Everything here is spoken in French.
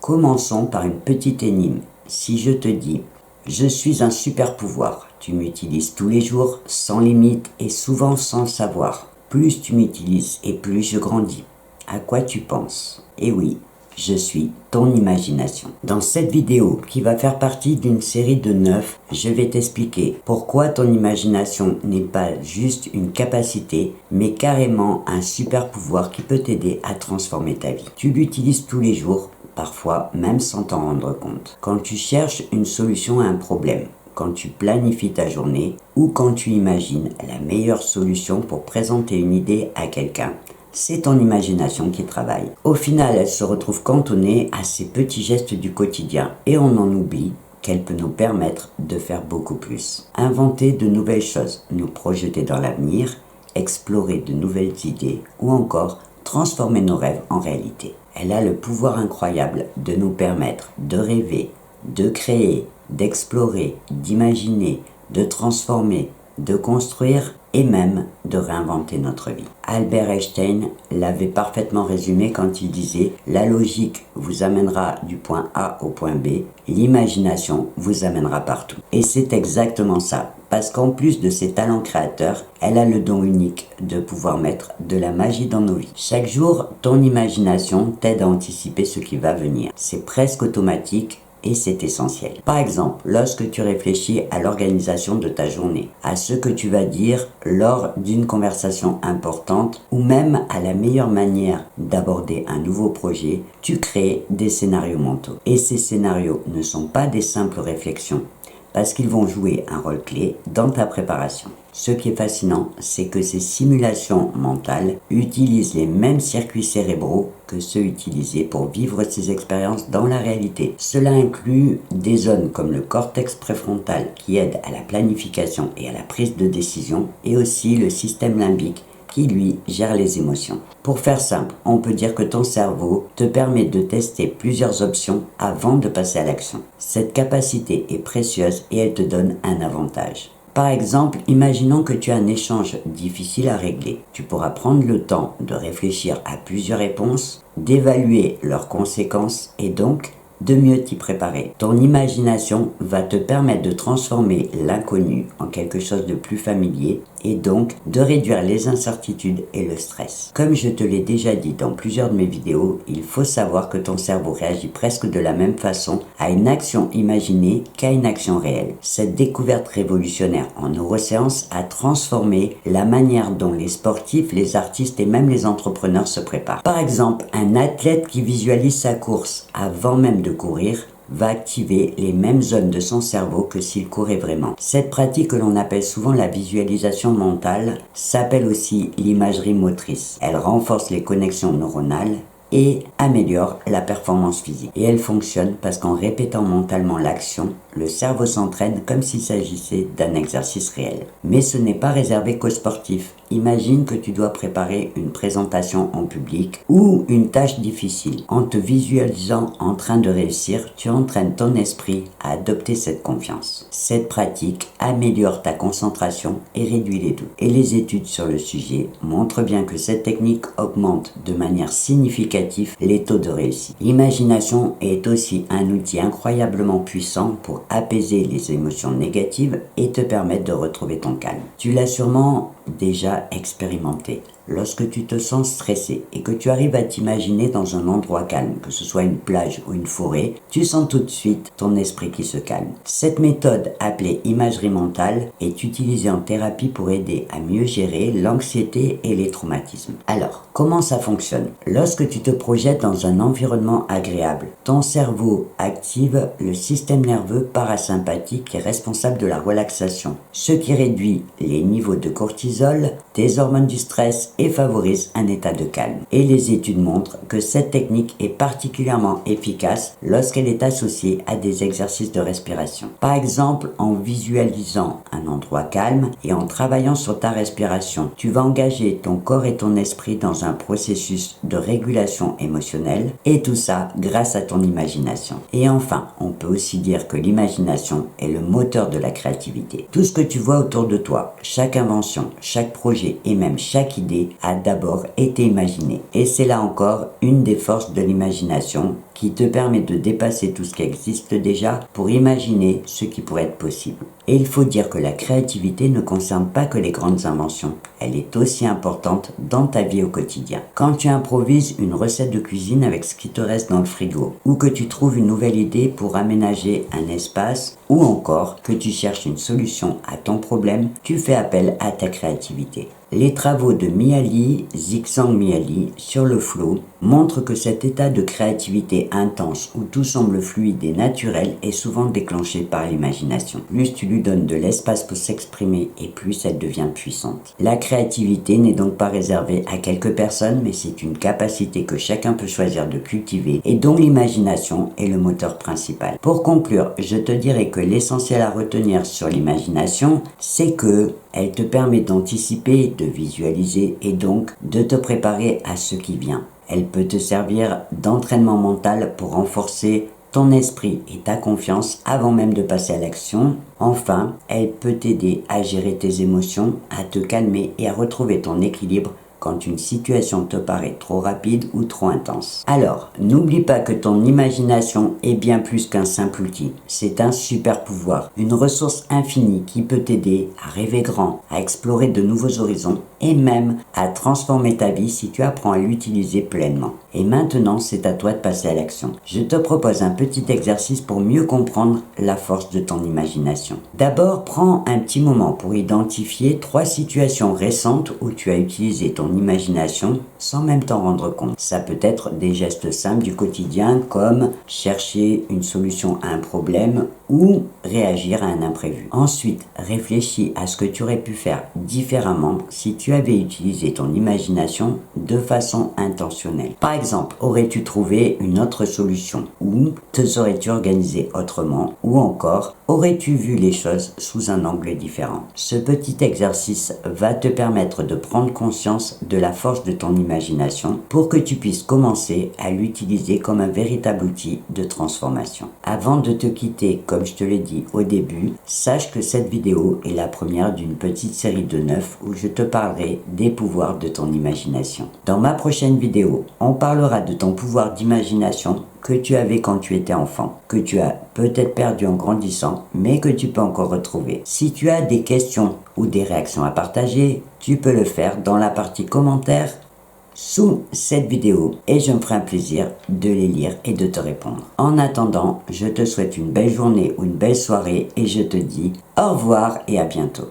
Commençons par une petite énigme. Si je te dis « Je suis un super pouvoir », tu m'utilises tous les jours, sans limite et souvent sans le savoir. Plus tu m'utilises et plus je grandis. À quoi tu penses? Eh oui, je suis ton imagination. Dans cette vidéo, qui va faire partie d'une série de 9, je vais t'expliquer pourquoi ton imagination n'est pas juste une capacité, mais carrément un super pouvoir qui peut t'aider à transformer ta vie. Tu l'utilises tous les jours, parfois même sans t'en rendre compte. Quand tu cherches une solution à un problème, quand tu planifies ta journée ou quand tu imagines la meilleure solution pour présenter une idée à quelqu'un, c'est ton imagination qui travaille. Au final, elle se retrouve cantonnée à ces petits gestes du quotidien et on en oublie qu'elle peut nous permettre de faire beaucoup plus. Inventer de nouvelles choses, nous projeter dans l'avenir, explorer de nouvelles idées ou encore transformer nos rêves en réalité. Elle a le pouvoir incroyable de nous permettre de rêver, de créer, d'explorer, d'imaginer, de transformer, de construire et même de réinventer notre vie. Albert Einstein l'avait parfaitement résumé quand il disait « La logique vous amènera du point A au point B, l'imagination vous amènera partout ». Et c'est exactement ça, parce qu'en plus de ses talents créateurs, elle a le don unique de pouvoir mettre de la magie dans nos vies. Chaque jour, ton imagination t'aide à anticiper ce qui va venir. C'est presque automatique. Et c'est essentiel. Par exemple, lorsque tu réfléchis à l'organisation de ta journée, à ce que tu vas dire lors d'une conversation importante ou même à la meilleure manière d'aborder un nouveau projet, tu crées des scénarios mentaux. Et ces scénarios ne sont pas des simples réflexions, parce qu'ils vont jouer un rôle clé dans ta préparation. Ce qui est fascinant, c'est que ces simulations mentales utilisent les mêmes circuits cérébraux que ceux utilisés pour vivre ces expériences dans la réalité. Cela inclut des zones comme le cortex préfrontal qui aide à la planification et à la prise de décision, et aussi le système limbique qui, lui, gère les émotions. Pour faire simple, on peut dire que ton cerveau te permet de tester plusieurs options avant de passer à l'action. Cette capacité est précieuse et elle te donne un avantage. Par exemple, imaginons que tu as un échange difficile à régler. Tu pourras prendre le temps de réfléchir à plusieurs réponses, d'évaluer leurs conséquences et donc de mieux t'y préparer. Ton imagination va te permettre de transformer l'inconnu en quelque chose de plus familier et donc de réduire les incertitudes et le stress. Comme je te l'ai déjà dit dans plusieurs de mes vidéos, il faut savoir que ton cerveau réagit presque de la même façon à une action imaginée qu'à une action réelle. Cette découverte révolutionnaire en neurosciences a transformé la manière dont les sportifs, les artistes et même les entrepreneurs se préparent. Par exemple, un athlète qui visualise sa course avant même de courir va activer les mêmes zones de son cerveau que s'il courait vraiment. Cette pratique que l'on appelle souvent la visualisation mentale s'appelle aussi l'imagerie motrice. Elle renforce les connexions neuronales et améliore la performance physique. Et elle fonctionne parce qu'en répétant mentalement l'action, le cerveau s'entraîne comme s'il s'agissait d'un exercice réel. Mais ce n'est pas réservé qu'aux sportifs. Imagine que tu dois préparer une présentation en public ou une tâche difficile. En te visualisant en train de réussir, tu entraînes ton esprit à adopter cette confiance. Cette pratique améliore ta concentration et réduit les doutes. Et les études sur le sujet montrent bien que cette technique augmente de manière significative les taux de réussite. L'imagination est aussi un outil incroyablement puissant pour apaiser les émotions négatives et te permettre de retrouver ton calme. Tu l'as sûrement déjà expérimenté. Lorsque tu te sens stressé et que tu arrives à t'imaginer dans un endroit calme, que ce soit une plage ou une forêt, tu sens tout de suite ton esprit qui se calme. Cette méthode, appelée imagerie mentale, est utilisée en thérapie pour aider à mieux gérer l'anxiété et les traumatismes. Alors, comment ça fonctionne? Lorsque tu te projettes dans un environnement agréable, ton cerveau active le système nerveux parasympathique qui est responsable de la relaxation, ce qui réduit les niveaux de cortisol, des hormones du stress et favorise un état de calme. Et les études montrent que cette technique est particulièrement efficace lorsqu'elle est associée à des exercices de respiration. Par exemple, en visualisant un endroit calme et en travaillant sur ta respiration, tu vas engager ton corps et ton esprit dans un processus de régulation émotionnelle et tout ça grâce à ton imagination. Et enfin, on peut aussi dire que l'imagination est le moteur de la créativité. Tout ce que tu vois autour de toi, chaque invention, chaque projet et même chaque idée a d'abord été imaginé. Et c'est là encore une des forces de l'imagination qui te permet de dépasser tout ce qui existe déjà pour imaginer ce qui pourrait être possible. Et il faut dire que la créativité ne concerne pas que les grandes inventions, elle est aussi importante dans ta vie au quotidien. Quand tu improvises une recette de cuisine avec ce qui te reste dans le frigo, ou que tu trouves une nouvelle idée pour aménager un espace, ou encore que tu cherches une solution à ton problème, tu fais appel à ta créativité. Les travaux de Csikszentmihalyi sur le flow montrent que cet état de créativité intense où tout semble fluide et naturel est souvent déclenché par l'imagination. Plus tu lui donnes de l'espace pour s'exprimer et plus elle devient puissante. La créativité n'est donc pas réservée à quelques personnes, mais c'est une capacité que chacun peut choisir de cultiver et dont l'imagination est le moteur principal. Pour conclure, je te dirais que l'essentiel à retenir sur l'imagination, c'est que elle te permet d'anticiper, de visualiser et donc de te préparer à ce qui vient. Elle peut te servir d'entraînement mental pour renforcer ton esprit et ta confiance avant même de passer à l'action. Enfin, elle peut t'aider à gérer tes émotions, à te calmer et à retrouver ton équilibre quand une situation te paraît trop rapide ou trop intense. Alors, n'oublie pas que ton imagination est bien plus qu'un simple outil. C'est un super pouvoir, une ressource infinie qui peut t'aider à rêver grand, à explorer de nouveaux horizons et même à transformer ta vie si tu apprends à l'utiliser pleinement. Et maintenant, c'est à toi de passer à l'action. Je te propose un petit exercice pour mieux comprendre la force de ton imagination. D'abord, prends un petit moment pour identifier 3 situations récentes où tu as utilisé ton imagination sans même t'en rendre compte. Ça peut être des gestes simples du quotidien comme chercher une solution à un problème ou réagir à un imprévu. Ensuite, réfléchis à ce que tu aurais pu faire différemment si tu avais utilisé ton imagination de façon intentionnelle. Par exemple, aurais-tu trouvé une autre solution ou te serais-tu organisé autrement ou encore aurais-tu vu les choses sous un angle différent. Ce petit exercice va te permettre de prendre conscience de la force de ton imagination pour que tu puisses commencer à l'utiliser comme un véritable outil de transformation. Avant de te quitter, comme je te l'ai dit au début, sache que cette vidéo est la première d'une petite série de 9 où je te parlerai des pouvoirs de ton imagination. Dans ma prochaine vidéo, on parlera de ton pouvoir d'imagination que tu avais quand tu étais enfant, que tu as peut-être perdu en grandissant, mais que tu peux encore retrouver. Si tu as des questions ou des réactions à partager, tu peux le faire dans la partie commentaires sous cette vidéo et je me ferai un plaisir de les lire et de te répondre. En attendant, je te souhaite une belle journée ou une belle soirée et je te dis au revoir et à bientôt.